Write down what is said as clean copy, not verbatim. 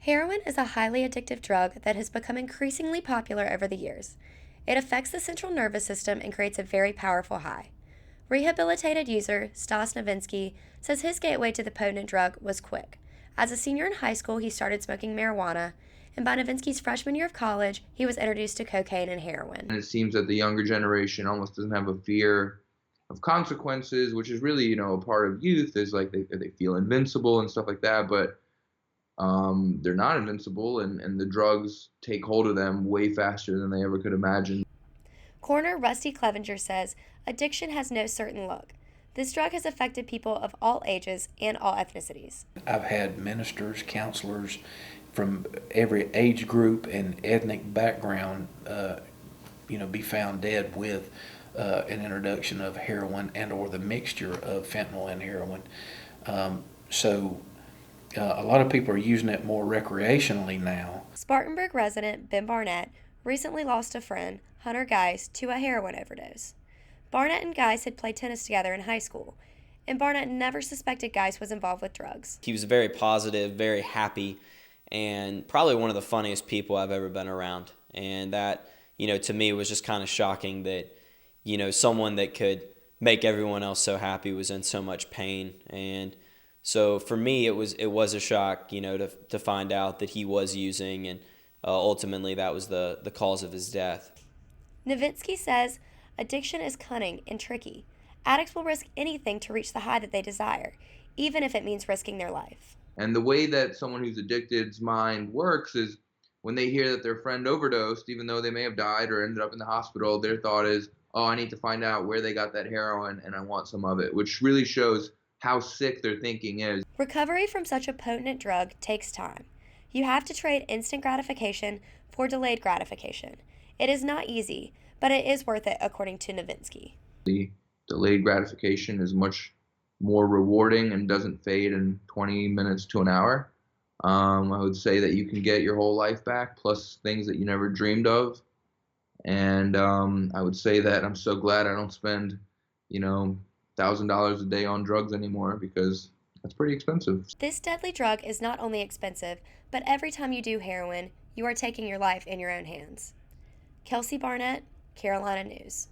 Heroin is a highly addictive drug that has become increasingly popular over the years. It affects the central nervous system and creates a very powerful high. Rehabilitated user Stas Novinsky says his gateway to the potent drug was quick. As a senior in high school, he started smoking marijuana, and by Novinsky's freshman year of college, he was introduced to cocaine and heroin. And it seems that the younger generation almost doesn't have a fear of consequences, which is really, a part of youth is like they feel invincible and stuff like that, but they're not invincible, and the drugs take hold of them way faster than they ever could imagine. Coroner Rusty Clevenger says addiction has no certain look. This drug has affected people of all ages and all ethnicities. I've had ministers, counselors from every age group and ethnic background, be found dead with an introduction of heroin and or the mixture of fentanyl and heroin. A lot of people are using it more recreationally now. Spartanburg resident Ben Barnette recently lost a friend, Hunter Geis, to a heroin overdose. Barnette and Geis had played tennis together in high school, and Barnette never suspected Geis was involved with drugs. He was very positive, very happy, and probably one of the funniest people I've ever been around. And that, to me was just kind of shocking that, someone that could make everyone else so happy was in so much pain. And so for me, it was a shock, to find out that he was using, and ultimately that was the cause of his death. Novinsky says addiction is cunning and tricky. Addicts will risk anything to reach the high that they desire, even if it means risking their life. And the way that someone who's addicted's mind works is when they hear that their friend overdosed, even though they may have died or ended up in the hospital, their thought is, oh, I need to find out where they got that heroin and I want some of it, which really shows how sick their thinking is. Recovery from such a potent drug takes time. You have to trade instant gratification for delayed gratification. It is not easy, but it is worth it, according to Novinsky. The delayed gratification is much more rewarding and doesn't fade in 20 minutes to an hour. I would say that you can get your whole life back, plus things that you never dreamed of. And I would say that I'm so glad I don't spend, $1,000 a day on drugs anymore, because that's pretty expensive. This deadly drug is not only expensive, but every time you do heroin, you are taking your life in your own hands. Kelsey Barnette, Carolina News.